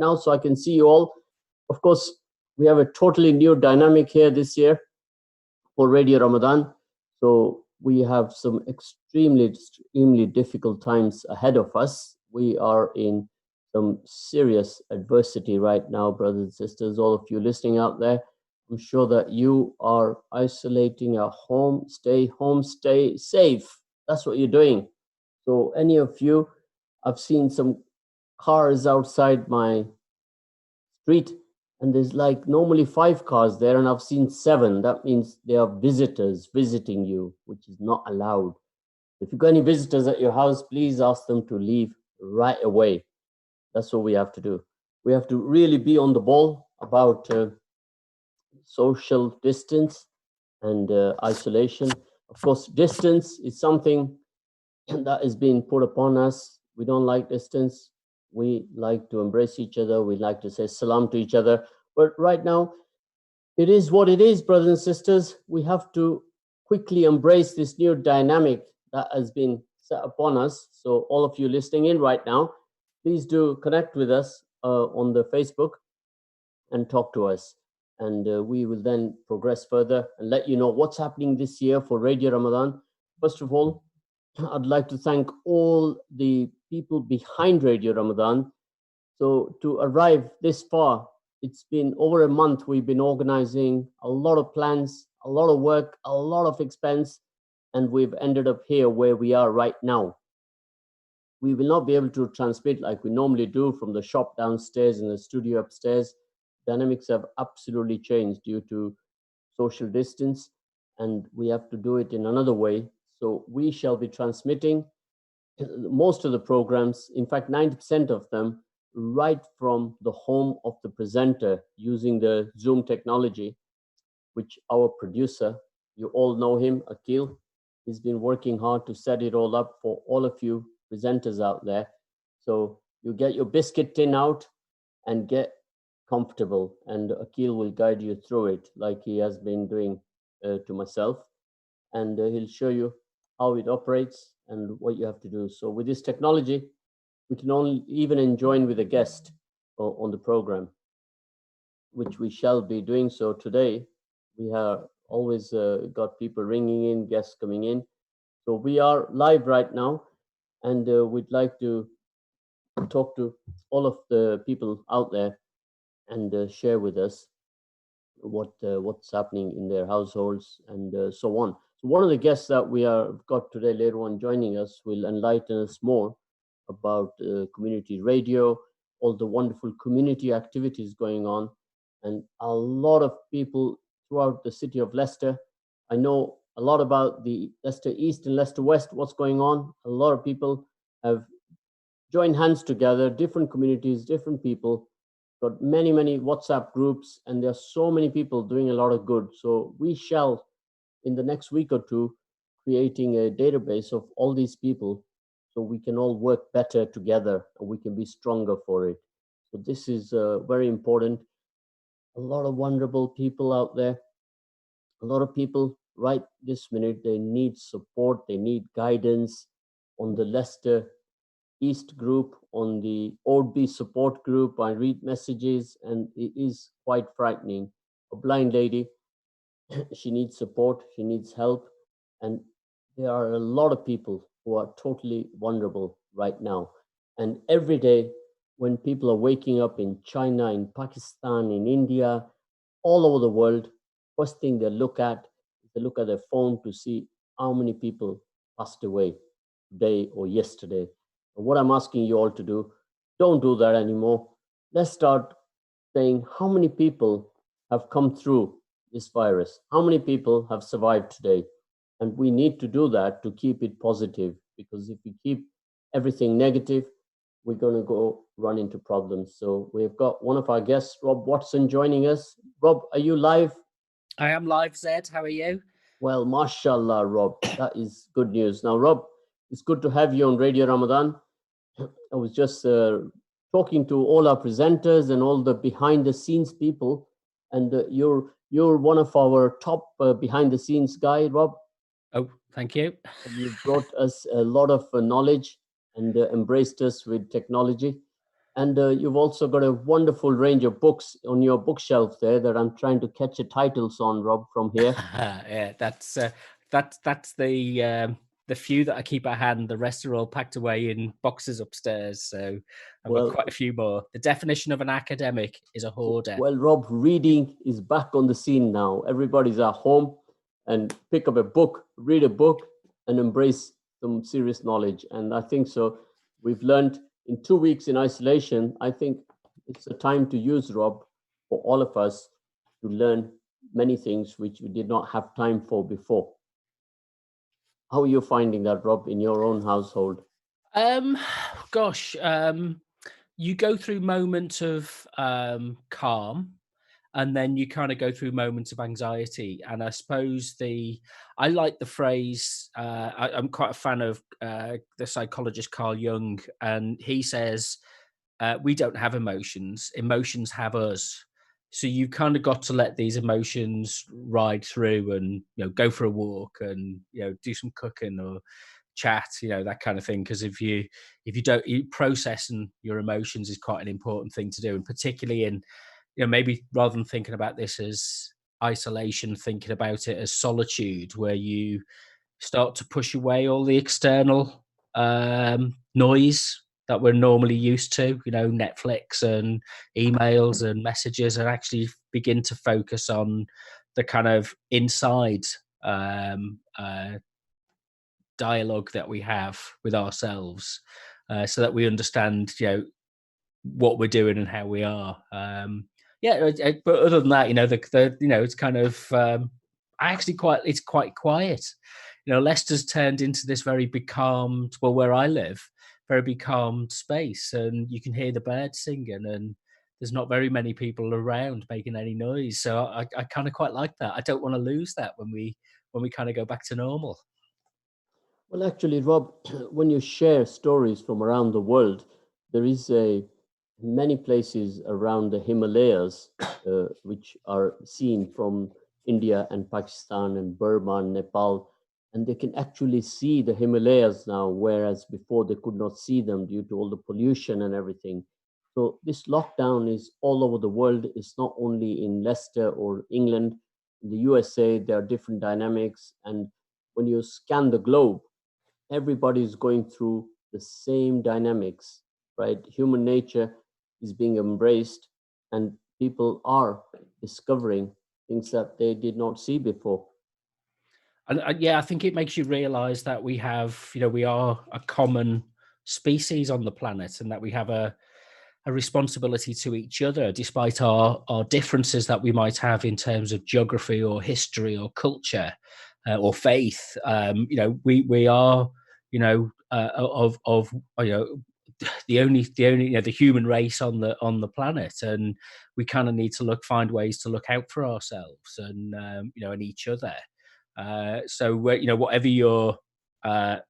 now so I can see you all. Of course, we have a totally new dynamic here this year for Radio Ramadan. So we have some extremely difficult times ahead of us. We are in some serious adversity right now, brothers and sisters, all of you listening out there. I'm sure that you are isolating at home, stay safe. That's what you're doing. So any of you, I've seen some cars outside my street, and there's like normally 5 cars there, and I've seen 7. That means there are visitors visiting you, which is not allowed. If you've got any visitors at your house, please ask them to leave right away. That's what we have to do. We have to really be on the ball about social distance and isolation. Of course, distance is something that is being put upon us. We don't like distance. We like to embrace each other. We like to say salam to each other. But right now, it is what it is, brothers and sisters. We have to quickly embrace this new dynamic that has been set upon us. So all of you listening in right now, please do connect with us on the Facebook and talk to us. And we will then progress further and let you know what's happening this year for Radio Ramadan. First of all, I'd like to thank all the people behind Radio Ramadan. So to arrive this far, it's been over a month. We've been organizing a lot of plans, a lot of work, a lot of expense, and we've ended up here where we are right now. We will not be able to transmit like we normally do from the shop downstairs and the studio upstairs. Dynamics have absolutely changed due to social distance, and we have to do it in another way. So we shall be transmitting most of the programs, in fact, 90% of them, right from the home of the presenter using the Zoom technology, which our producer, you all know him, Akil, he's been working hard to set it all up for all of you presenters out there. So you get your biscuit tin out and get comfortable, and Akil will guide you through it like he has been doing to myself, and he'll show you how it operates and what you have to do. So with this technology, we can only even join with a guest on the program, which we shall be doing so today. We have always got people ringing in, guests coming in. So we are live right now, and we'd like to talk to all of the people out there and share with us what's happening in their households and so on. So one of the guests that we have got today later on joining us will enlighten us more about community radio, all the wonderful community activities going on, and a lot of people throughout the city of Leicester. I know a lot about the Leicester East and Leicester West, what's going on. A lot of people have joined hands together, different communities, different people, got many WhatsApp groups, and there are so many people doing a lot of good. So we shall, in the next week or two, creating a database of all these people so we can all work better together and we can be stronger for it. So this is very important. A lot of vulnerable people out there, a lot of people right this minute, they need support, they need guidance. On the Leicester East group, on the Oldby support group, I read messages and it is quite frightening. A blind lady, she needs support, she needs help, and there are a lot of people who are totally vulnerable right now. And every day when people are waking up in China, in Pakistan, in India, all over the world, first thing they look at is they look at their phone to see how many people passed away today or yesterday. And what I'm asking you all to do, don't do that anymore. Let's start saying how many people have come through this virus, how many people have survived today. And we need to do that to keep it positive, because if we keep everything negative, we're going to go run into problems. So we've got one of our guests, Rob Watson, joining us. Rob, are you live? I am live, Zed. How are you? Well, mashallah, Rob. That is good news. Now, Rob, it's good to have you on Radio Ramadan. I was just talking to all our presenters and all the behind-the-scenes people, and you're one of our top behind-the-scenes guy, Rob. Oh, thank you. You brought us a lot of knowledge and embraced us with technology. And you've also got a wonderful range of books on your bookshelf there that I'm trying to catch the titles on, Rob, from here. Yeah, that's the few that I keep at hand. The rest are all packed away in boxes upstairs. So I've got Well, quite a few more. The definition of an academic is a hoarder. well, Rob, reading is back on the scene now. Everybody's at home and pick up a book, read a book, and embrace some serious knowledge. And I think so. We've learned in 2 weeks in isolation. I think it's a time to use, Rob, for all of us to learn many things which we did not have time for before. How are you finding that, Rob, in your own household? Um, gosh, you go through moments of calm, and then you kind of go through moments of anxiety. And I suppose I like the phrase. I'm quite a fan of the psychologist Carl Jung, and he says we don't have emotions; emotions have us. So you've kind of got to let these emotions ride through, and go for a walk, and do some cooking or chat, that kind of thing. Because if you don't, you processing your emotions is quite an important thing to do, and particularly in maybe rather than thinking about this as isolation, thinking about it as solitude, where you start to push away all the external noise that we're normally used to, Netflix and emails and messages, and actually begin to focus on the kind of inside dialogue that we have with ourselves, so that we understand, what we're doing and how we are. Yeah, but other than that, it's kind of I actually it's quite quiet. Leicester's turned into this very becalmed, well, where I live, very becalmed space, and you can hear the birds singing, and there's not very many people around making any noise. So I kind of quite like that. I don't want to lose that when we kind of go back to normal. Well, actually, Rob, when you share stories from around the world, there is a many places around the Himalayas which are seen from India and Pakistan and Burma and Nepal, and they can actually see the Himalayas now, whereas before they could not see them due to all the pollution and everything. So this lockdown is all over the world. It's not only in Leicester or England. In the USA, there are different dynamics, and when you scan the globe, everybody's going through the same dynamics, right? Human nature is being embraced, and people are discovering things that they did not see before. And yeah, I think it makes you realize that we are a common species on the planet, and that we have a responsibility to each other, despite our differences that we might have in terms of geography or history or culture, or faith. We are, of the only the human race on the planet, and we kind of need to find ways to look out for ourselves and and each other. So whatever your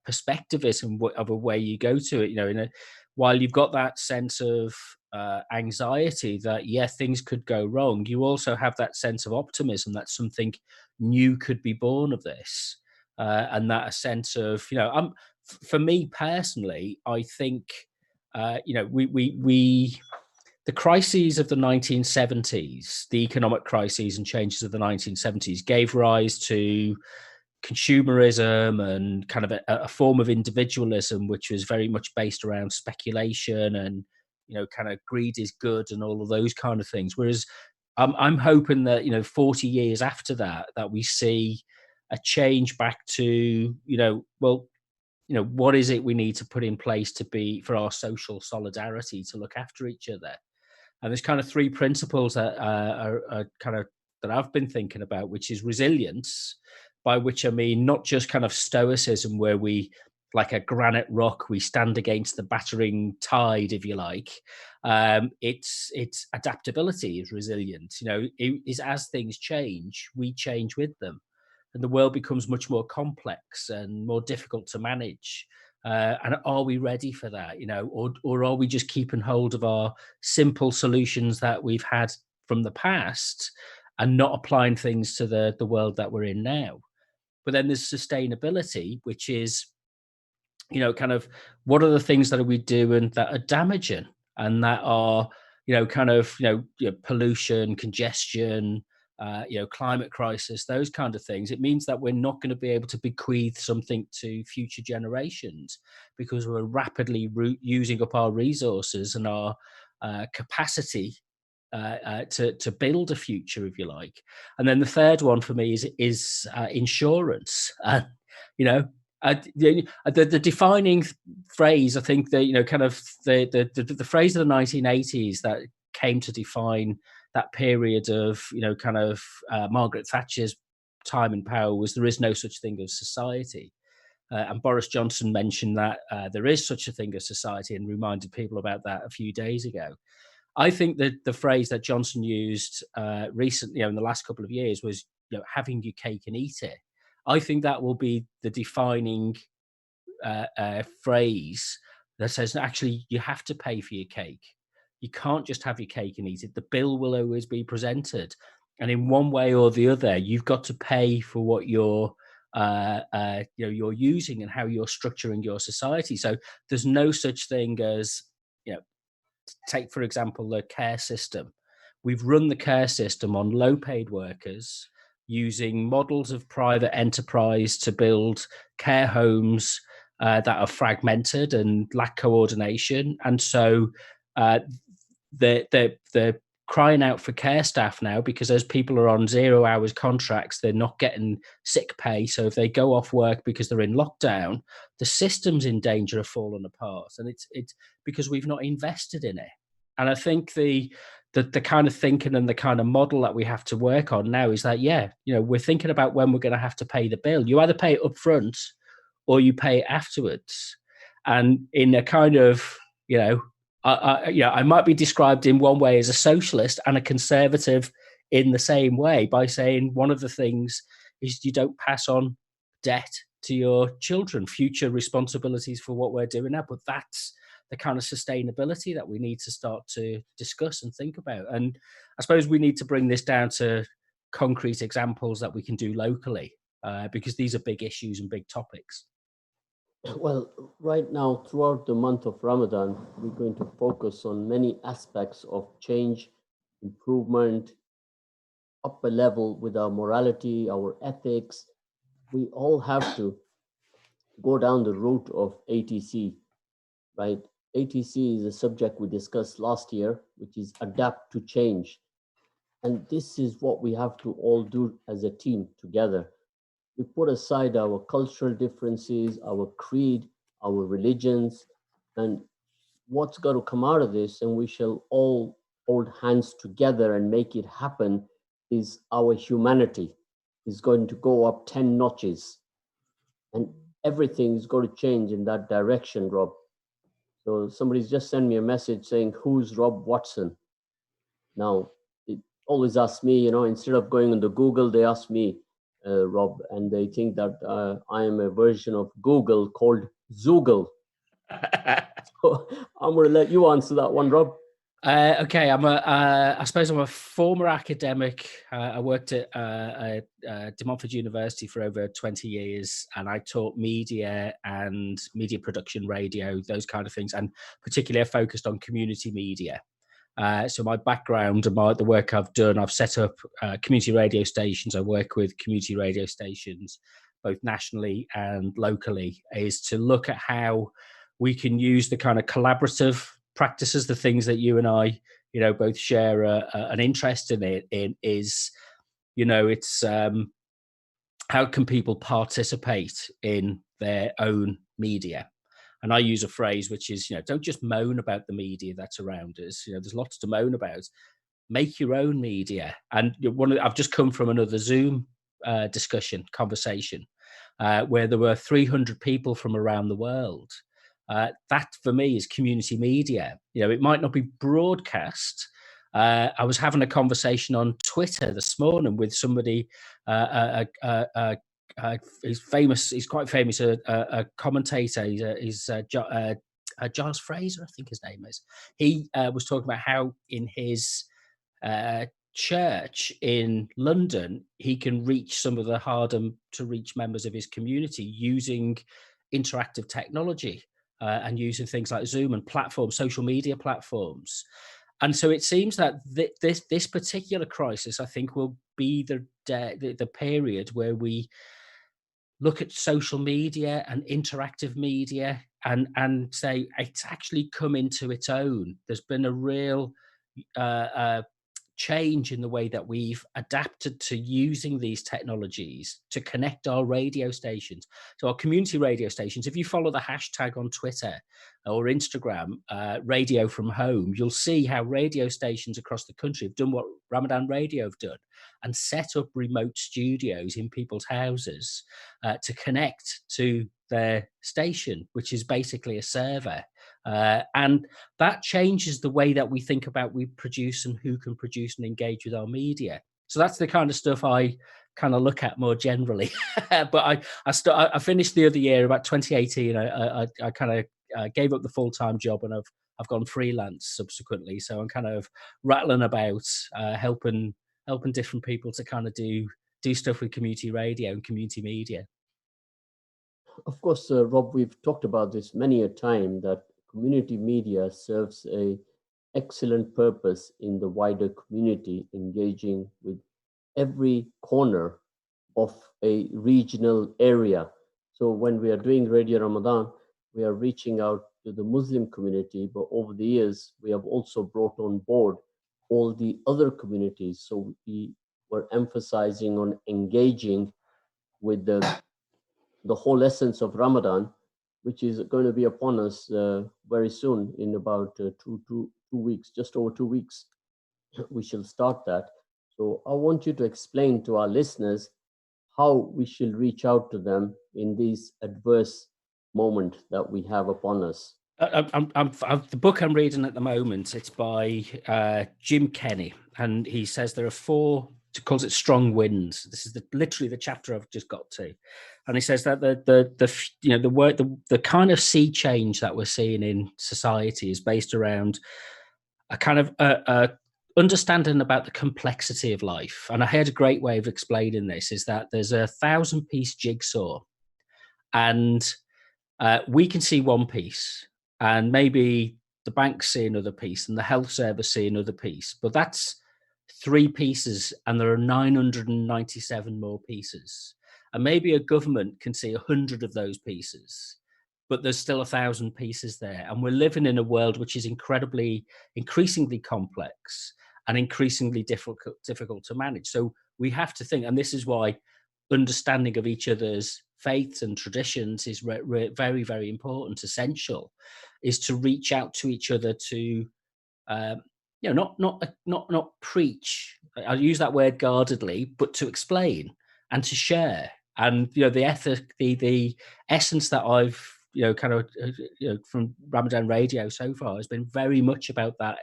perspective is and whatever way you go to it, while you've got that sense of anxiety that things could go wrong, you also have that sense of optimism that something new could be born of this, and that a sense of for me personally, I think we the crises of the 1970s, the economic crises and changes of the 1970s gave rise to consumerism and kind of a form of individualism, which was very much based around speculation and kind of greed is good and all of those kind of things. Whereas I'm hoping that 40 years after that we see a change back to well, what is it we need to put in place to be for our social solidarity to look after each other. And there's kind of three principles that are kind of that I've been thinking about, which is resilience, by which I mean not just kind of stoicism, where we, like a granite rock, we stand against the battering tide, if you like. It's adaptability is resilience. It is as things change, we change with them, and the world becomes much more complex and more difficult to manage. And are we ready for that? Or are we just keeping hold of our simple solutions that we've had from the past and not applying things to the world that we're in now? But then there's sustainability, which is, kind of what are the things that are we doing that are damaging? and that are, pollution, congestion, climate crisis, those kind of things, it means that we're not going to be able to bequeath something to future generations because we're rapidly using up our resources and our capacity to build a future, if you like. And then the third one for me is insurance. You know, the defining phrase, I think, the phrase of the 1980s that came to define that period of Margaret Thatcher's time in power was, there is no such thing as society. And Boris Johnson mentioned that there is such a thing as society and reminded people about that a few days ago. I think that the phrase that Johnson used recently, in the last couple of years, was having your cake and eat it. I think that will be the defining phrase that says, actually, you have to pay for your cake. You can't just have your cake and eat it. The bill will always be presented, and in one way or the other, you've got to pay for what you're using and how you're structuring your society. So there's no such thing as, take, for example, the care system. We've run the care system on low-paid workers using models of private enterprise to build care homes that are fragmented and lack coordination. And so they're crying out for care staff now, because as people are on 0 hours contracts, they're not getting sick pay. So if they go off work because they're in lockdown, the system's in danger of falling apart. And it's because we've not invested in it. And I think the kind of thinking and the kind of model that we have to work on now is that, we're thinking about when we're going to have to pay the bill. You either pay it up front or you pay it afterwards. And in a kind of, I might be described in one way as a socialist and a conservative in the same way, by saying one of the things is you don't pass on debt to your children, future responsibilities for what we're doing now. But that's the kind of sustainability that we need to start to discuss and think about. And I suppose we need to bring this down to concrete examples that we can do locally, because these are big issues and big topics. Well, right now, throughout the month of Ramadan, we're going to focus on many aspects of change, improvement, up a level with our morality, our ethics. We all have to go down the route of ATC, right? ATC is a subject we discussed last year, which is adapt to change. And this is what we have to all do as a team together. We put aside our cultural differences, our creed, our religions, and what's got to come out of this, and we shall all hold hands together and make it happen, is our humanity is going to go up 10 notches. And everything is going to change in that direction, Rob. So somebody's just sent me a message saying, who's Rob Watson? Now, it always asks me, instead of going on the Google, they ask me, Rob, and they think that I am a version of Google called Zoogle. So I'm going to let you answer that one, Rob. Okay, I suppose I'm a former academic. I worked at De Montfort University for over 20 years, and I taught media and media production, radio, those kind of things, and particularly I focused on community media. So my background and the work I've done, I've set up community radio stations. I work with community radio stations, both nationally and locally, is to look at how we can use the kind of collaborative practices, the things that you and I, both share an interest in. It's how can people participate in their own media? And I use a phrase which is, don't just moan about the media that's around us. There's lots to moan about. Make your own media. And I've just come from another Zoom conversation, where there were 300 people from around the world. That for me is community media. It might not be broadcast. I was having a conversation on Twitter this morning with somebody, he's famous. He's quite famous. A commentator. He's Giles Fraser, I think his name is. He was talking about how in his church in London, he can reach some of the harder to reach members of his community using interactive technology. and using things like Zoom and platforms, social media platforms. And so it seems that this particular crisis, I think, will be the period where we look at social media and interactive media and say it's actually come into its own. There's been a real change in the way that we've adapted to using these technologies to connect our radio stations. So our community radio stations, if you follow the hashtag on Twitter or Instagram, Radio From Home, you'll see how radio stations across the country have done what Ramadan Radio have done and set up remote studios in people's houses to connect to their station, which is basically a server. And that changes the way that we think about we produce and who can produce and engage with our media. So that's the kind of stuff I kind of look at more generally. But I finished the other year, about 2018. I kind of gave up the full-time job, and I've gone freelance subsequently. So I'm kind of rattling about, helping different people to kind of do stuff with community radio and community media. Of course, Rob, we've talked about this many a time that community media serves a excellent purpose in the wider community, engaging with every corner of a regional area. So when we are doing Radio Ramadan, we are reaching out to the Muslim community, but over the years, we have also brought on board all the other communities. So we were emphasizing on engaging with the whole essence of Ramadan, which is going to be upon us very soon in about 2 weeks, just over 2 weeks. We shall start that. So I want you to explain to our listeners how we shall reach out to them in this adverse moment that we have upon us. The book I'm reading at the moment, it's by Jim Kenny, and he says there are four. He calls it strong winds. This is literally the chapter I've just got to, and he says that the kind of sea change that we're seeing in society is based around a kind of understanding about the complexity of life. And I had a great way of explaining this: is that there's a 1,000-piece jigsaw, and we can see one piece, and maybe the banks see another piece, and the health service see another piece. But that's 3 pieces, and there are 997 more pieces. And maybe a government can see 100 of those pieces, but there's still 1,000 pieces there. And we're living in a world which is increasingly complex and increasingly difficult to manage. So we have to think, and this is why understanding of each other's faiths and traditions is very, very important, essential, is to reach out to each other to, not preach. I use that word guardedly, but to explain and to share. And the ethic, the essence that I've from Ramadan Radio so far has been very much about that,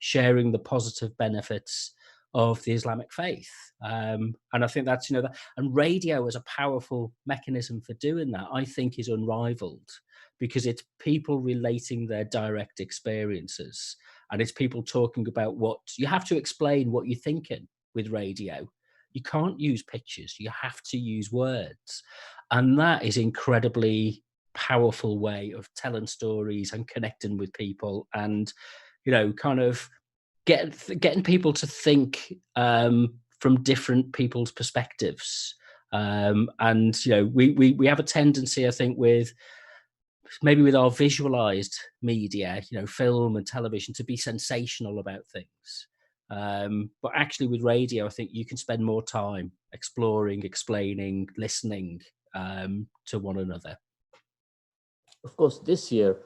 sharing the positive benefits of the Islamic faith. And I think that's, and radio as a powerful mechanism for doing that, I think is unrivaled, because it's people relating their direct experiences, and it's people talking about what you have to explain what you're thinking with radio. You can't use pictures, you have to use words. And that is incredibly powerful way of telling stories and connecting with people, and kind of getting people to think from different people's perspectives. And we have a tendency, I think, with our visualized media, film and television, to be sensational about things. But actually with radio, I think you can spend more time exploring, explaining, listening to one another. Of course, this year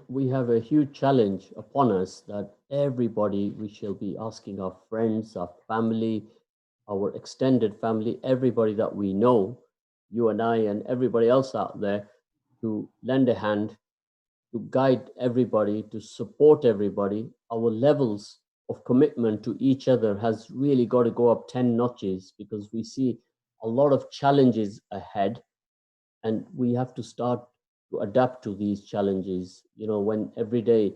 we have a huge challenge upon us that everybody, we shall be asking our friends, our family, our extended family, everybody that we know, you and I and everybody else out there, to lend a hand, to guide everybody, to support everybody. Our levels of commitment to each other has really got to go up 10 notches, because we see a lot of challenges ahead, and we have to start to adapt to these challenges. When every day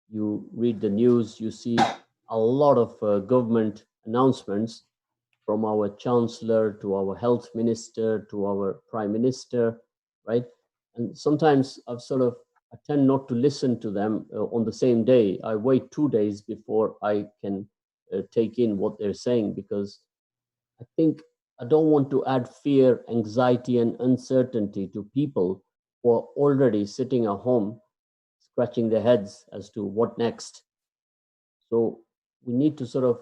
you read the news, you see a lot of government announcements, from our chancellor to our health minister to our prime minister, right? And sometimes I've sort of I tend not to listen to them on the same day. I wait 2 days before I can take in what they're saying, because I think I don't want to add fear, anxiety, and uncertainty to people who are already sitting at home scratching their heads as to what next. So we need to sort of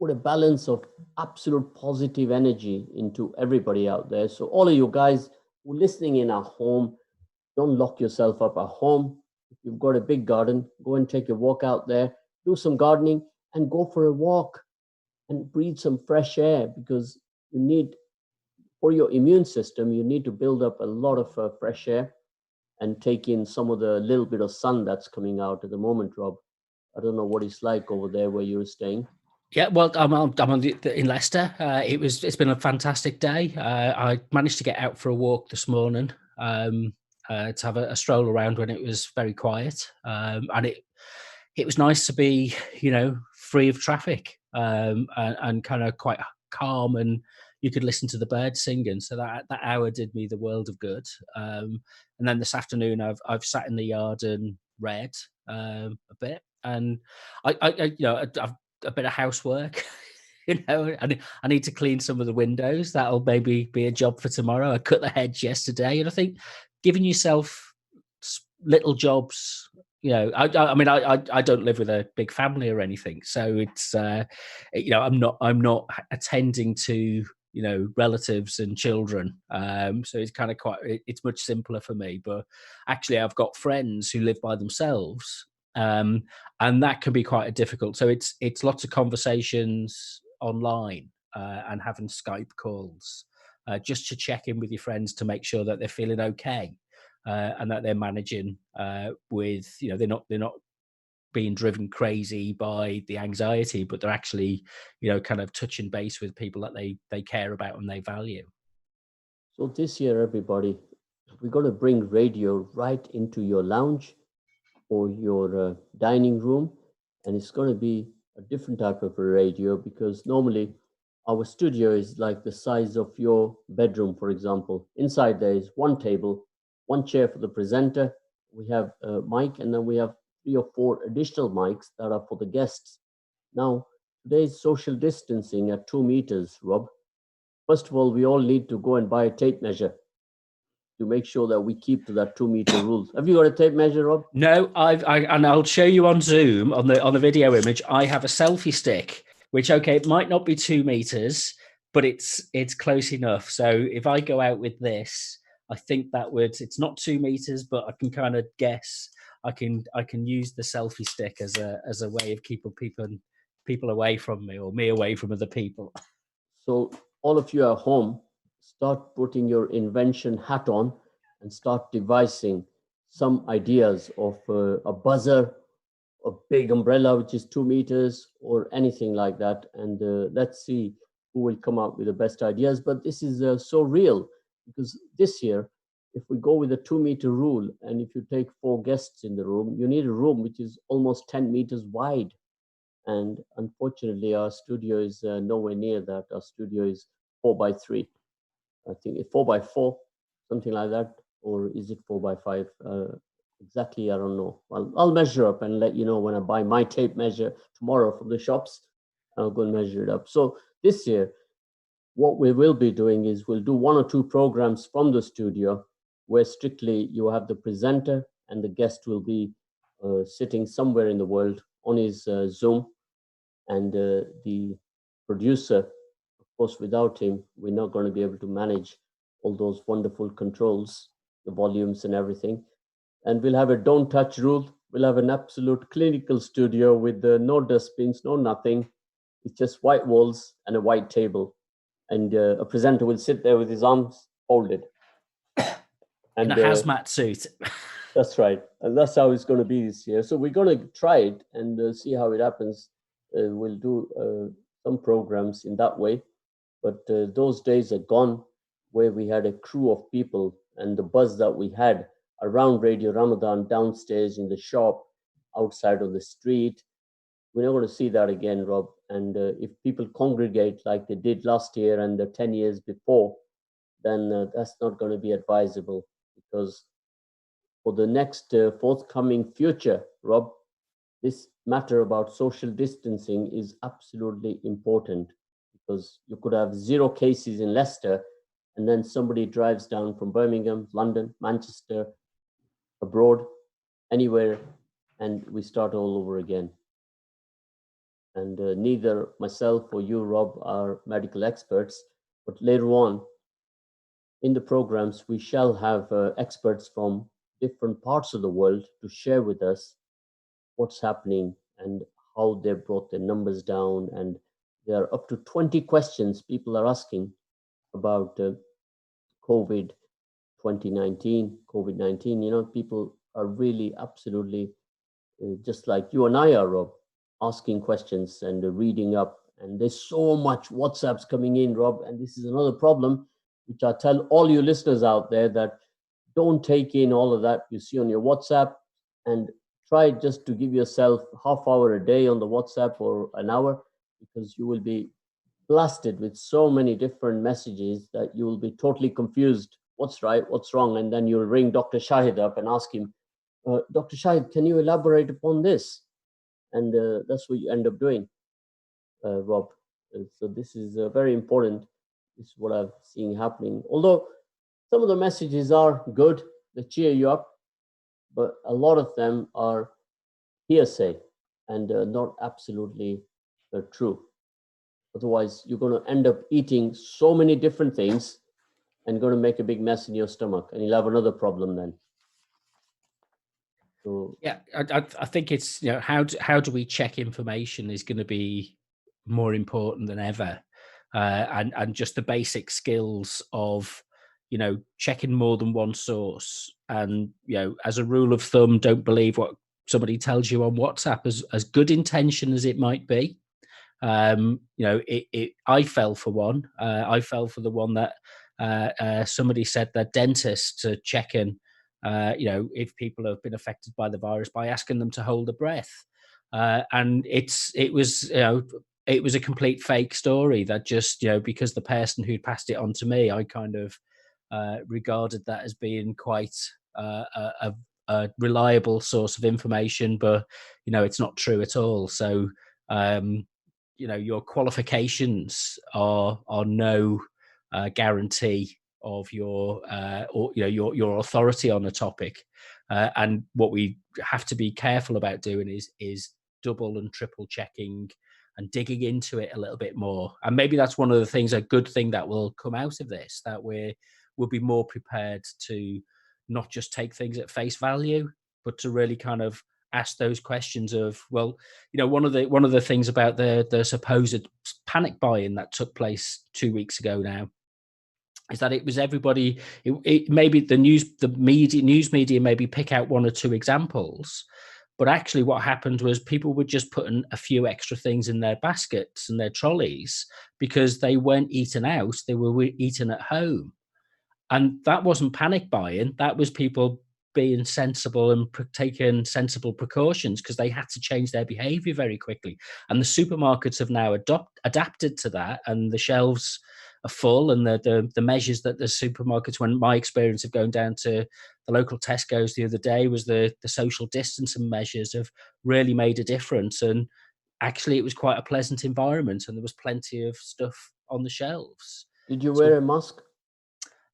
put a balance of absolute positive energy into everybody out there. So all of you guys who are listening in at home, don't lock yourself up at home. If you've got a big garden, go and take a walk out there, do some gardening, and go for a walk and breathe some fresh air, because you need, for your immune system, you need to build up a lot of fresh air and take in some of the little bit of sun that's coming out at the moment, Rob. I don't know what it's like over there where you're staying. Yeah, well, in Leicester. It's been a fantastic day. I managed to get out for a walk this morning, to have a stroll around when it was very quiet, and it was nice to be, free of traffic, and kind of quite calm, and you could listen to the birds singing. So that hour did me the world of good. And then this afternoon, I've sat in the yard and read a bit, and I've a bit of housework. I need to clean some of the windows. That'll maybe be a job for tomorrow. I cut the hedge yesterday, and I think giving yourself little jobs. I don't live with a big family or anything, so it's I'm not attending to relatives and children. So it's kind of it's much simpler for me. But actually, I've got friends who live by themselves, and that can be quite difficult. So it's lots of conversations online, and having Skype calls, just to check in with your friends to make sure that they're feeling okay, and that they're managing with, they're not being driven crazy by the anxiety, but they're actually kind of touching base with people that they care about and they value. So this year, everybody, we're going to bring radio right into your lounge or your dining room, and it's going to be a different type of a radio, because normally our studio is like the size of your bedroom, for example. Inside there is one table, one chair for the presenter. We have a mic, and then we have 3 or 4 additional mics that are for the guests. Now, today's social distancing at 2 meters, Rob. First of all, we all need to go and buy a tape measure to make sure that we keep to that 2 meter rules. Have you got a tape measure, Rob? No, and I'll show you on Zoom on the video image. I have a selfie stick, which, okay, it might not be 2 meters, but it's close enough. So if I go out with this, I think it's not 2 meters, but I can kind of guess. I can use the selfie stick as a way of keeping people away from me, or me away from other people. So, all of you at home, start putting your invention hat on and start devising some ideas of a buzzer, a big umbrella which is 2 meters, or anything like that. And let's see who will come up with the best ideas. But this is so real, because this year, if we go with the 2 meter rule, and if you take 4 guests in the room, you need a room which is almost 10 meters wide. And unfortunately, our studio is nowhere near that. Our studio is 4 by 3. I think it's 4 by 4, something like that, or is it 4 by 5? Exactly, I don't know. I'll measure up and let you know when I buy my tape measure tomorrow from the shops. I'll go and measure it up. So this year, what we will be doing is we'll do 1 or 2 programs from the studio, where strictly you have the presenter and the guest will be sitting somewhere in the world on his Zoom, and the producer, of course, without him, we're not going to be able to manage all those wonderful controls, the volumes and everything. And we'll have a don't touch rule. We'll have an absolute clinical studio with no dustbins, no nothing. It's just white walls and a white table. And a presenter will sit there with his arms folded. In a And hazmat suit. that's right. And that's how it's going to be this year. So we're going to try it and see how it happens. We'll do some programs in that way. But those days are gone, where we had a crew of people, and the buzz that we had around Radio Ramadan, downstairs in the shop, outside on the street. We're not going to see that again, Rob. And if people congregate like they did last year and the 10 years before, then that's not going to be advisable, because for the next forthcoming future, Rob, this matter about social distancing is absolutely important, because you could have 0 cases in Leicester, and then somebody drives down from Birmingham, London, Manchester, abroad, anywhere, and we start all over again. And neither myself or you, Rob, are medical experts, but later on in the programs, we shall have experts from different parts of the world to share with us what's happening and how they brought their numbers down. And there are up to 20 questions people are asking about COVID 2019, COVID 19. You know, people are really absolutely just like you and I are, Rob, asking questions and reading up. And there's so much WhatsApps coming in, Rob. And this is another problem, which I tell all you listeners out there, that don't take in all of that you see on your WhatsApp, and try just to give yourself half hour a day on the WhatsApp or an hour, because you will be blasted with so many different messages that you will be totally confused. What's right? What's wrong? And then you'll ring Dr. Shahid up and ask him, Dr. Shahid, can you elaborate upon this? And that's what you end up doing, Rob. So this is very important. This is what I've seen happening. Although some of the messages are good, they cheer you up, but a lot of them are hearsay and not absolutely true. Otherwise, you're going to end up eating so many different things and going to make a big mess in your stomach, and you'll have another problem then. So Yeah, I think it's, you know, how do we check information is going to be more important than ever, and just the basic skills of, you know, checking more than one source, and, you know, as a rule of thumb, don't believe what somebody tells you on WhatsApp, as good intention as it might be. You know, I fell for one. I fell for the one that somebody said their dentist to check in, you know, if people have been affected by the virus by asking them to hold a breath. And it was, you know, it was a complete fake story that just, you know, because the person who'd passed it on to me, I kind of regarded that as being quite a reliable source of information, but, you know, it's not true at all. So, um, you know, your qualifications are no guarantee of your or, you know, your authority on a topic. And what we have to be careful about doing is double and triple checking and digging into it a little bit more. And maybe that's one of the things, a good thing that will come out of this, that we'll be more prepared to not just take things at face value, but to really kind of ask those questions of, well, you know, one of the things about the supposed panic buying that took place 2 weeks ago now is that it was everybody. It maybe news media maybe pick out one or two examples, but actually what happened was people were just putting a few extra things in their baskets and their trolleys because they weren't eating out; they were eating at home. And that wasn't panic buying. That was people being sensible and taking sensible precautions because they had to change their behavior very quickly. And the supermarkets have now adapted to that, and the shelves are full. And the measures that the supermarkets, when my experience of going down to the local Tesco's the other day, was the social distancing measures have really made a difference. And actually, it was quite a pleasant environment, and there was plenty of stuff on the shelves. did you wear So a mask?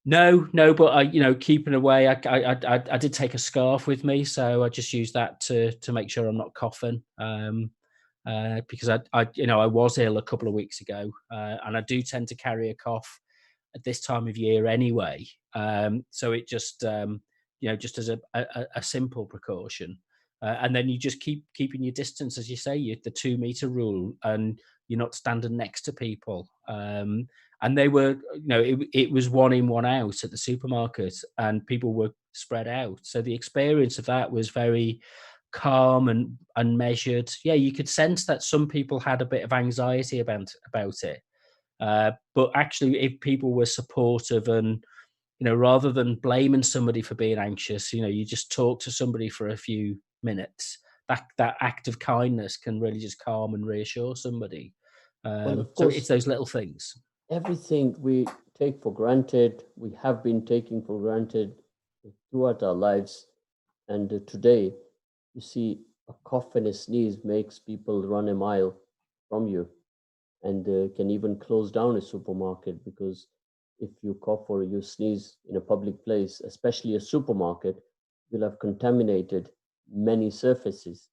no, no, but I, you know, keeping away, I did take a scarf with me, so I just used that to make sure I'm not coughing. Because you know, I was ill a couple of weeks ago, and I do tend to carry a cough at this time of year anyway. So it just, you know, just as a simple precaution, and then you just keeping your distance, as you say, the 2 meter rule, and you're not standing next to people. And they were, you know, it was one in, one out at the supermarket, and people were spread out. So the experience of that was very calm and measured. Yeah, you could sense that some people had a bit of anxiety about it, but actually, if people were supportive and, you know, rather than blaming somebody for being anxious, you know, you just talk to somebody for a few minutes. That act of kindness can really just calm and reassure somebody. Well, of So it's course, those little things. everything we take for granted, we have been taking for granted throughout our lives. And today, you see, a cough and a sneeze makes people run a mile from you, and can even close down a supermarket, because if you cough or you sneeze in a public place, especially a supermarket, you'll have contaminated many surfaces.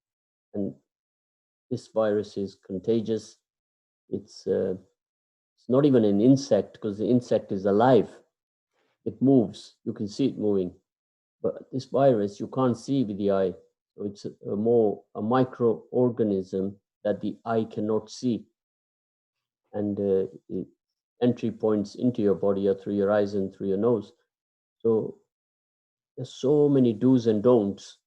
And this virus is contagious. It's not even an insect, because the insect is alive. It moves. You can see it moving. But this virus you can't see with the eye. So it's a microorganism that the eye cannot see. And entry points into your body are through your eyes and through your nose. So there's so many do's and don'ts,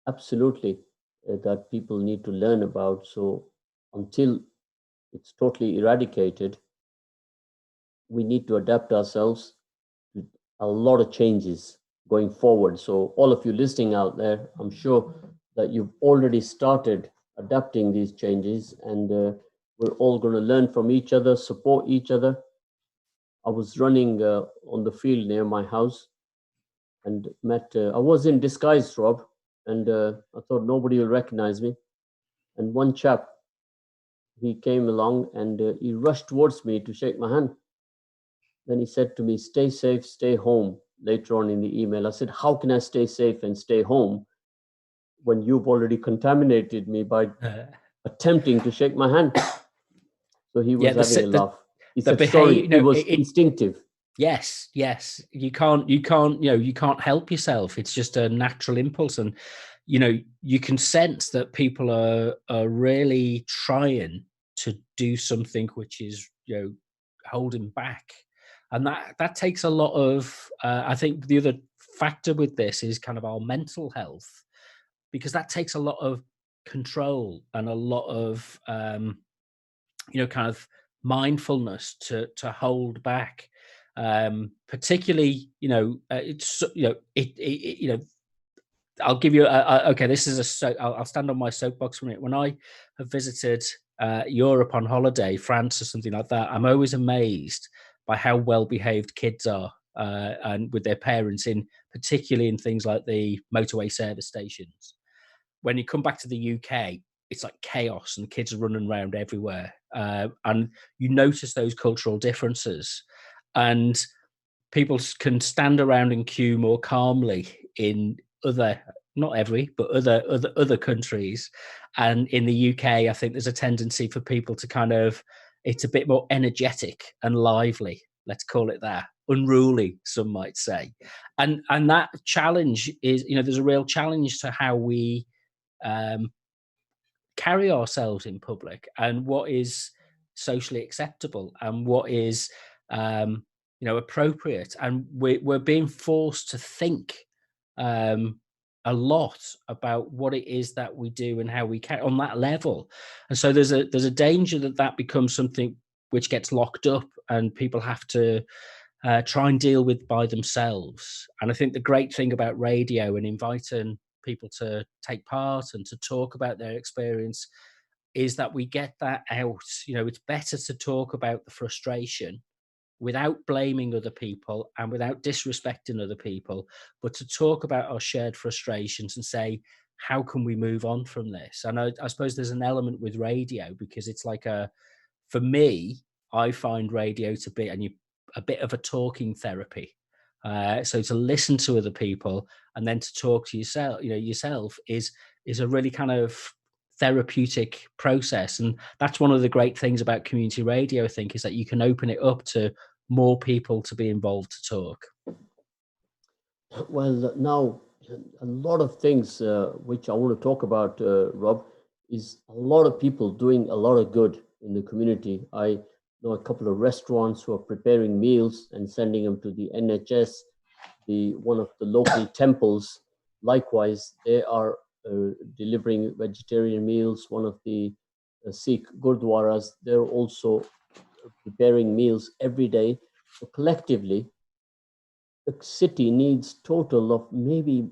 absolutely, that people need to learn about. So until it's totally eradicated, we need to adapt ourselves to a lot of changes going forward. So all of you listening out there, I'm sure that you've already started adapting these changes, and we're all going to learn from each other, support each other. I was running on the field near my house and met, I was in disguise, Rob, and I thought nobody will recognize me. And one chap, he came along and he rushed towards me to shake my hand. Then he said to me, "Stay safe, stay home." Later on in the email, I said, "How can I stay safe and stay home when you've already contaminated me by attempting to shake my hand?" So he Yeah, was having a laugh. He the said, behavior, "Sorry, it was instinctive." yes, yes. You can't help yourself. It's just a natural impulse. And, you can sense that people are really trying to do something which is, holding back. And that takes a lot of, I think the other factor with this is kind of our mental health, because that takes a lot of control and a lot of, kind of mindfulness to hold back, particularly, it's, I'll give you okay, this is I'll stand on my soapbox for a minute. When I have visited Europe on holiday, France or something like that, I'm always amazed by how well behaved kids are, and with their parents, in particularly in things like the motorway service stations. When you come back to the UK, it's like chaos and kids are running around everywhere. And you notice those cultural differences. And people can stand around and queue more calmly in other, not every, but other countries. And in the UK, I think there's a tendency for people to kind of, it's a bit more energetic and lively. Let's call it that. Unruly, some might say. And that challenge is, there's a real challenge to how we um, carry ourselves in public, and what is socially acceptable and what is appropriate. And we're being forced to think um, a lot about what it is that we do and how we carry on that level. And so there's a danger that that becomes something which gets locked up and people have to try and deal with by themselves. And I think the great thing about radio and inviting people to take part and to talk about their experience is that we get that out. It's better to talk about the frustration without blaming other people and without disrespecting other people, but to talk about our shared frustrations and say, how can we move on from this? And I suppose there's an element with radio, because it's like for me, I find radio to be a bit of a talking therapy. So to listen to other people and then to talk to yourself is a really kind of therapeutic process. And that's one of the great things about community radio, I think, is that you can open it up to more people to be involved to talk. Well, now a lot of things which I want to talk about, Rob, is a lot of people doing a lot of good in the community. I know a couple of restaurants who are preparing meals and sending them to the NHS. The one of the local temples, likewise, they are delivering vegetarian meals. One of the Sikh gurdwaras, they're also preparing meals every day. So collectively, the city needs total of maybe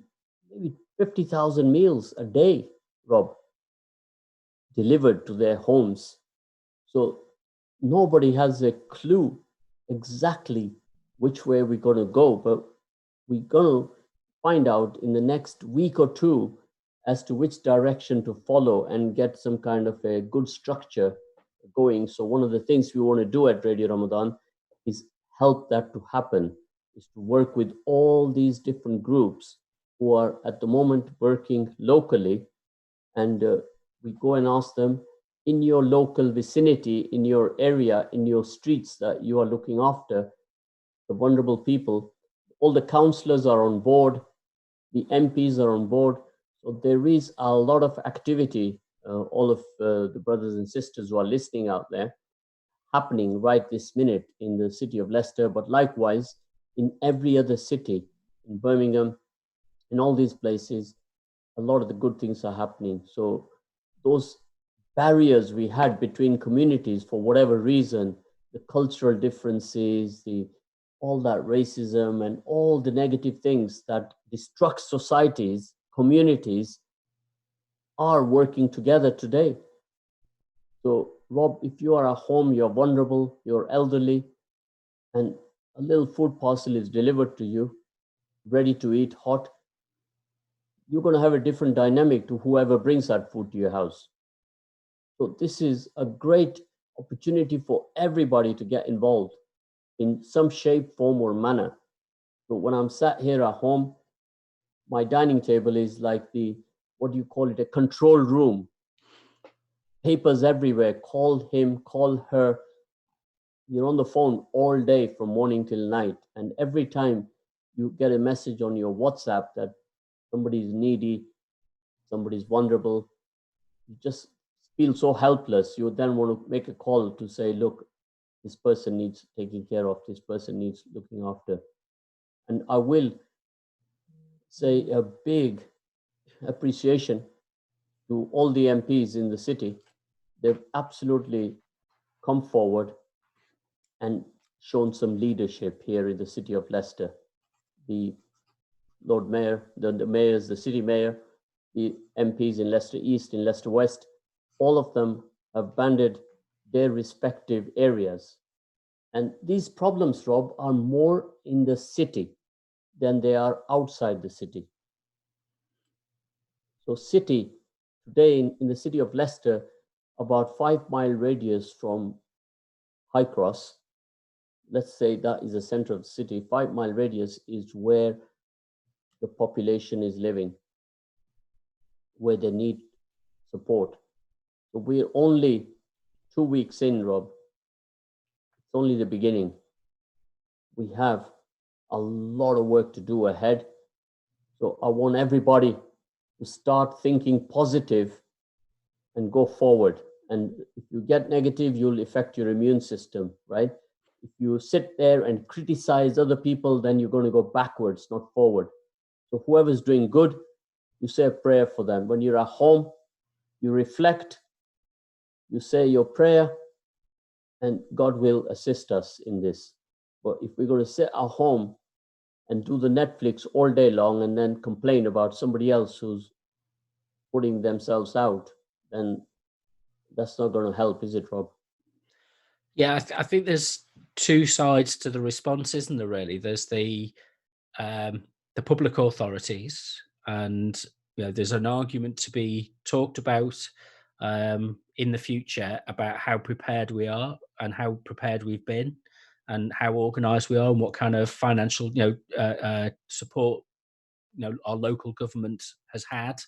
50,000 meals a day, Rob, delivered to their homes. So nobody has a clue exactly which way we're going to go, but we're going to find out in the next week or two as to which direction to follow and get some kind of a good structure going. So one of the things we want to do at Radio Ramadan is help that to happen, is to work with all these different groups who are at the moment working locally, and we go and ask them, in your local vicinity, in your area, in your streets that you are looking after, the vulnerable people, all the councillors are on board, the MPs are on board. So there is a lot of activity, all of the brothers and sisters who are listening out there, happening right this minute in the city of Leicester, but likewise in every other city, in Birmingham, in all these places, a lot of the good things are happening. So those barriers we had between communities for whatever reason, the cultural differences, the all that racism and all the negative things that destruct societies, communities, are working together today. So, Rob, if you are at home, you're vulnerable, you're elderly, and a little food parcel is delivered to you, ready to eat hot, you're going to have a different dynamic to whoever brings that food to your house. So, this is a great opportunity for everybody to get involved in some shape, form, or manner. So, when I'm sat here at home, my dining table is like the, what do you call it, a control room. Papers everywhere. Call him, call her. You're on the phone all day from morning till night. And every time you get a message on your WhatsApp that somebody's needy, somebody's vulnerable, you just feel so helpless. You then want to make a call to say, look, this person needs taking care of, this person needs looking after. And I will say a big appreciation to all the MPs in the city. They've absolutely come forward and shown some leadership here in the city of Leicester. The Lord Mayor, the mayors, the city mayor, the MPs in Leicester East, in Leicester West, all of them have banded their respective areas. And these problems, Rob, are more in the city than they are outside the city. So, city today in the city of Leicester, about 5 mile radius from High Cross, let's say that is the center of the city, 5 mile radius is where the population is living, where they need support. So we're only 2 weeks in, Rob. It's only the beginning. We have a lot of work to do ahead. So I want everybody to start thinking positive and go forward. And if you get negative, you'll affect your immune system, right? If you sit there and criticize other people, then you're going to go backwards, not forward. So whoever's doing good, you say a prayer for them. When you're at home, you reflect, you say your prayer, and God will assist us in this. But if we're going to sit at home and do the Netflix all day long and then complain about somebody else who's putting themselves out, then that's not going to help, is it, Rob? Yeah, I think there's two sides to the response, isn't there? Really, there's the public authorities, and there's an argument to be talked about in the future about how prepared we are and how prepared we've been, and how organised we are, and what kind of financial support our local government has had.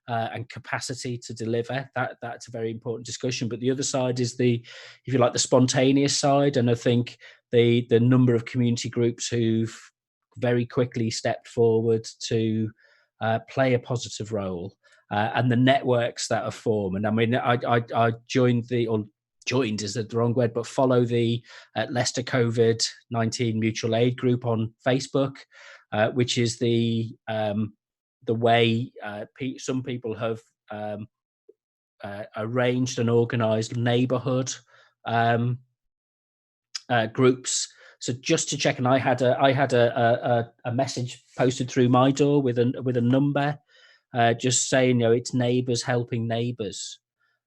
And capacity to deliver. That's a very important discussion. But the other side is if you like, the spontaneous side. And I think the number of community groups who've very quickly stepped forward to play a positive role, and the networks that are formed. And I mean, I joined joined is the wrong word, but follow the Leicester COVID-19 mutual aid group on Facebook, which is the way some people have arranged and organised neighbourhood groups. So just to check, and I had a message posted through my door with a number, just saying it's neighbours helping neighbours.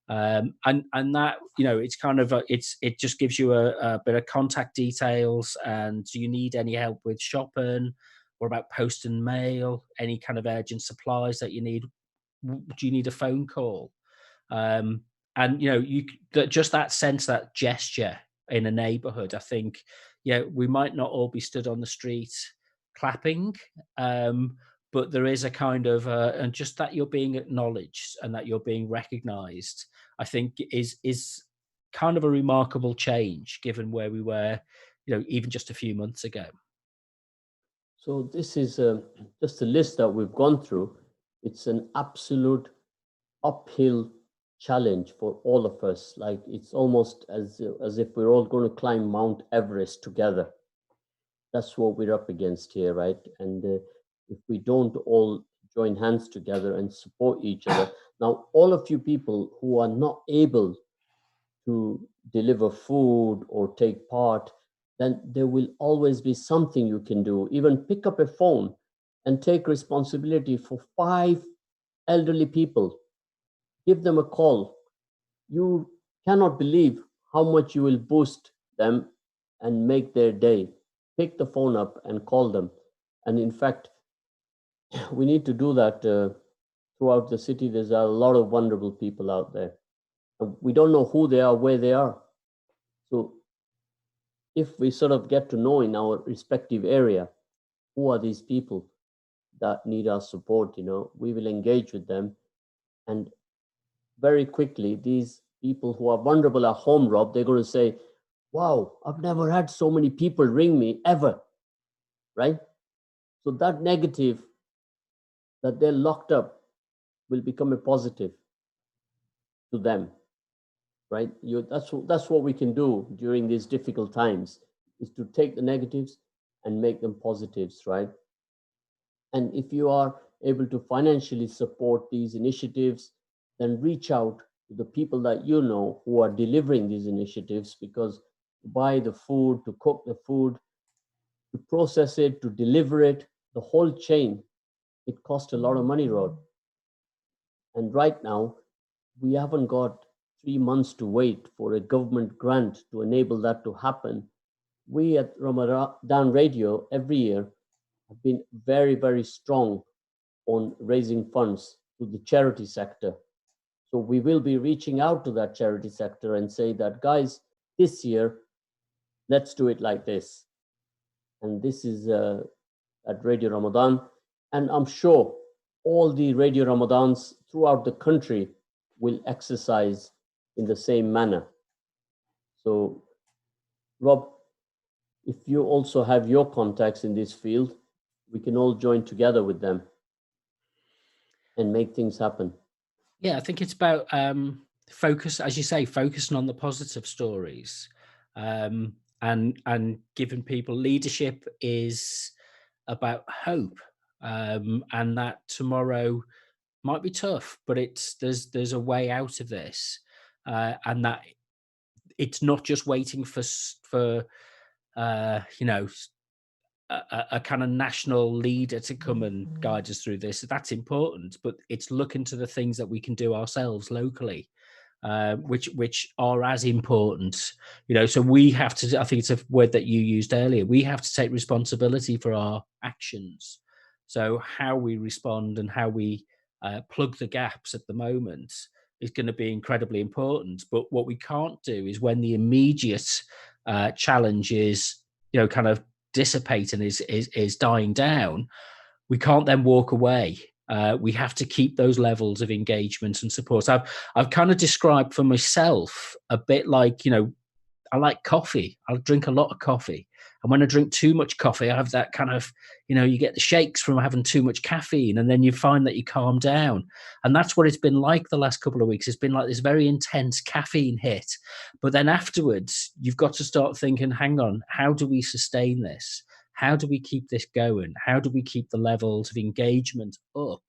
And that it's kind of it just gives you a bit of contact details, and do you need any help with shopping, or about post and mail, any kind of urgent supplies that you need. Do you need a phone call? Um, and just that sense, that gesture in a neighborhood, I think, we might not all be stood on the street clapping, but there is a kind of and just that you're being acknowledged and that you're being recognized, I think is kind of a remarkable change given where we were, even just a few months ago. So this is just a list that we've gone through. It's an absolute uphill challenge for all of us. Like it's almost as if we're all going to climb Mount Everest together. That's what we're up against here, right? And if we don't all join hands together and support each other, now all of you people who are not able to deliver food or take part, then there will always be something you can do. Even pick up a phone and take responsibility for 5 elderly people. Give them a call. You cannot believe how much you will boost them and make their day. Pick the phone up and call them. And in fact, we need to do that throughout the city. There's a lot of vulnerable people out there. And we don't know who they are, where they are. So if we sort of get to know in our respective area who are these people that need our support, we will engage with them. And very quickly, these people who are vulnerable at home, Rob, they're going to say, wow, I've never had so many people ring me ever, right? So that negative that they're locked up will become a positive to them, right? That's what we can do during these difficult times, is to take the negatives and make them positives, right? And if you are able to financially support these initiatives, then reach out to the people that you know who are delivering these initiatives, because to buy the food, to cook the food, to process it, to deliver it, the whole chain, it costs a lot of money, Rod. And right now, we haven't got 3 months to wait for a government grant to enable that to happen. We at Ramadan Radio every year have been very, very strong on raising funds to the charity sector. So we will be reaching out to that charity sector and say that, guys, this year, let's do it like this. And this is at Radio Ramadan. And I'm sure all the Radio Ramadans throughout the country will exercise in the same manner. So, Rob, if you also have your contacts in this field, we can all join together with them and make things happen. Yeah, I think it's about focus, as you say, focusing on the positive stories, and giving people leadership is about hope, and that tomorrow might be tough, but there's a way out of this, and that it's not just waiting for a kind of national leader to come and guide us through this. That's important, but it's looking to the things that we can do ourselves locally, which are as important. So we have to. I think it's a word that you used earlier. We have to take responsibility for our actions. So how we respond and how we plug the gaps at the moment is going to be incredibly important. But what we can't do is when the immediate challenge is, kind of dissipating, is dying down, we can't then walk away. We have to keep those levels of engagement and support. I've kind of described for myself a bit like, I like coffee. I'll drink a lot of coffee. And when I drink too much coffee, I have that kind of, you get the shakes from having too much caffeine, and then you find that you calm down. And that's what it's been like the last couple of weeks. It's been like this very intense caffeine hit. But then afterwards, you've got to start thinking, hang on, how do we sustain this? How do we keep this going? How do we keep the levels of engagement up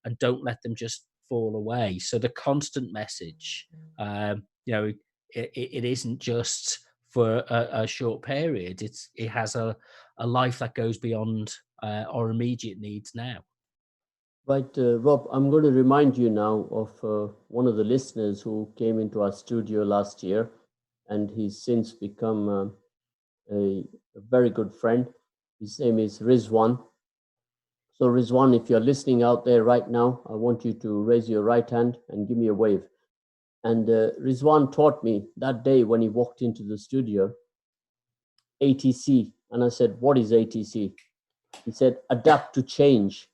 and don't let them just fall away? So the constant message, it isn't just for a short period. It has a life that goes beyond our immediate needs now. Right, Rob, I'm going to remind you now of one of the listeners who came into our studio last year, and he's since become a very good friend. His name is Rizwan. So, Rizwan, if you're listening out there right now, I want you to raise your right hand and give me a wave. And Rizwan taught me that day when he walked into the studio, ATC. And I said, what is ATC? He said, adapt to change,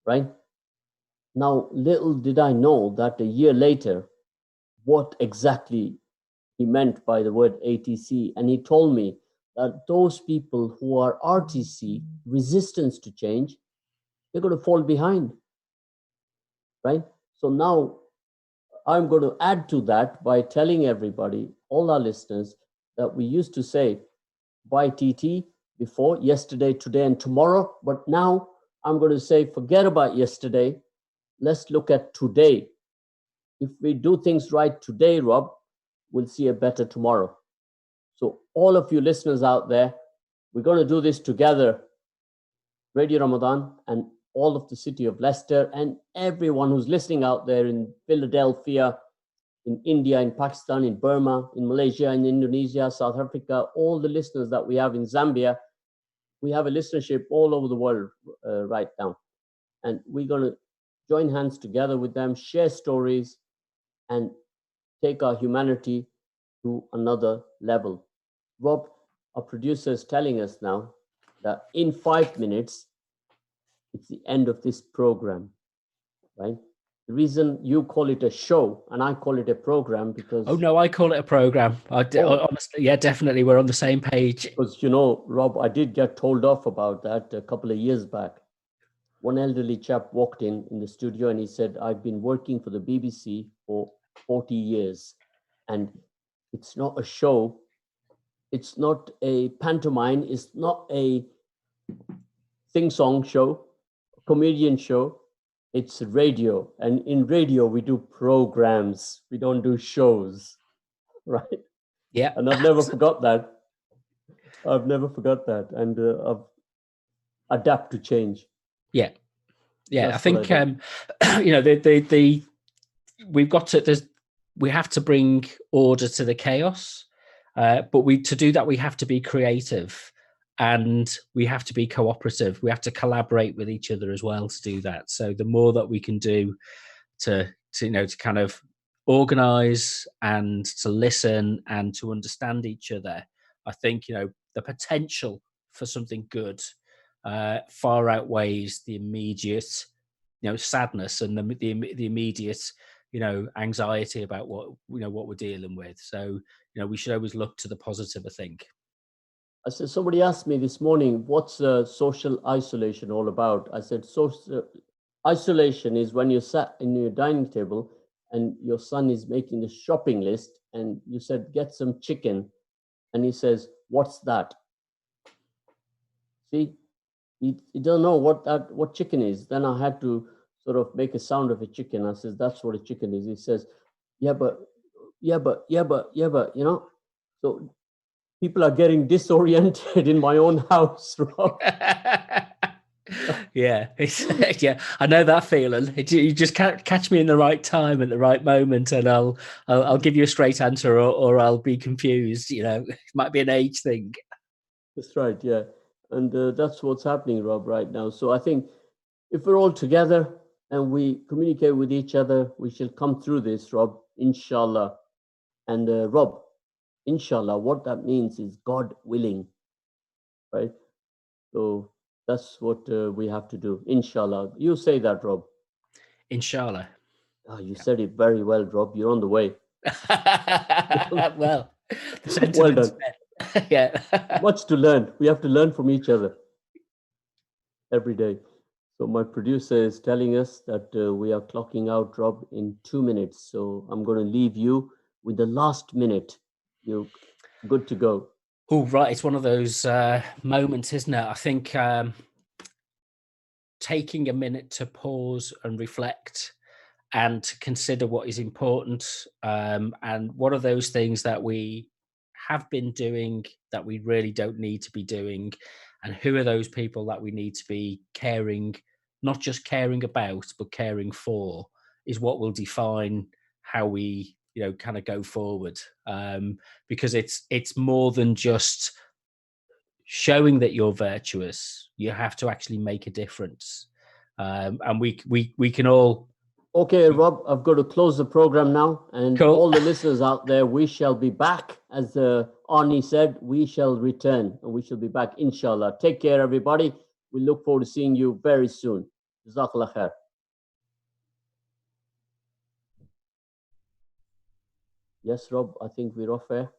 right? Now, little did I know that a year later, what exactly he meant by the word ATC. And he told me that those people who are RTC, resistance to change, they're going to fall behind, right? So now I'm going to add to that by telling everybody, all our listeners, that we used to say buy TT before, yesterday, today, and tomorrow. But now I'm going to say forget about yesterday. Let's look at today. If we do things right today, Rob, we'll see a better tomorrow. So, all of you listeners out there, we're going to do this together. Radio Ramadan and all of the city of Leicester and everyone who's listening out there in Philadelphia, in India, in Pakistan, in Burma, in Malaysia, in Indonesia, South Africa, all the listeners that we have in Zambia. We have a listenership all over the world right now. And we're going to join hands together with them, share stories, and take our humanity to another level. Rob, our producer, is telling us now that in 5 minutes, it's the end of this program, right? The reason you call it a show and I call it a program because... Oh, no, I call it a program. Honestly, yeah, definitely. We're on the same page. Because, you know, Rob, I did get told off about that a couple of years back. One elderly chap walked in the studio and he said, I've been working for the BBC for 40 years and it's not a show. It's not a pantomime. It's not a sing-song show, comedian show. It's radio. And in radio, we do programs. We don't do shows, right? Yeah. And I've never forgot that. I've never forgot that. And I've adapt to change. Yeah. Yeah. That's I think, you know, we've got to, we have to bring order to the chaos. But to do that, we have to be creative and we have to be cooperative. We have to collaborate with each other as well to do that. So the more that we can do to you know, to kind of organize and to listen and to understand each other, I think, you know, the potential for something good far outweighs the immediate, you know, sadness and the immediate, you know, anxiety about what, you know, what we're dealing with. So, you know, we should always look to the positive, I think. I said, somebody asked me this morning, what's social isolation all about? I said, social isolation is when you're sat in your dining table and your son is making the shopping list and you said, get some chicken. And he says, what's that? See, he doesn't know what chicken is. Then I had to sort of make a sound of a chicken. I says, that's what a chicken is. He says, yeah, but, you know, so people are getting disoriented in my own house, Rob. Yeah, yeah, I know that feeling. You just can't catch me in the right time at the right moment, and I'll give you a straight answer, or I'll be confused. You know, it might be an age thing. That's right, yeah, and that's what's happening, Rob, right now. So I think if we're all together and we communicate with each other, we shall come through this, Rob, inshallah. And Rob, inshallah, what that means is God willing, right? So that's what we have to do, inshallah. You say that, Rob. Inshallah. Oh, you said it very well, Rob. You're on the way. Well, the sentiments. Well done. Yeah. Much to learn. We have to learn from each other every day. So my producer is telling us that we are clocking out, Rob, in 2 minutes. So I'm going to leave you with the last minute. You're good to go. Oh, right. It's one of those moments, isn't it? I think taking a minute to pause and reflect and to consider what is important, and what are those things that we have been doing that we really don't need to be doing, and who are those people that we need to be caring, not just caring about, but caring for, is what will define how we, you know, kind of go forward. Because it's more than just showing that you're virtuous, you have to actually make a difference. And we can all. Okay, Rob, I've got to close the program now. And Cool. all the listeners out there, we shall be back. As Arnie said, we shall return and we shall be back, inshallah. Take care, everybody. We look forward to seeing you very soon. Jazakallah khair. Yes, Rob, I think we're off air.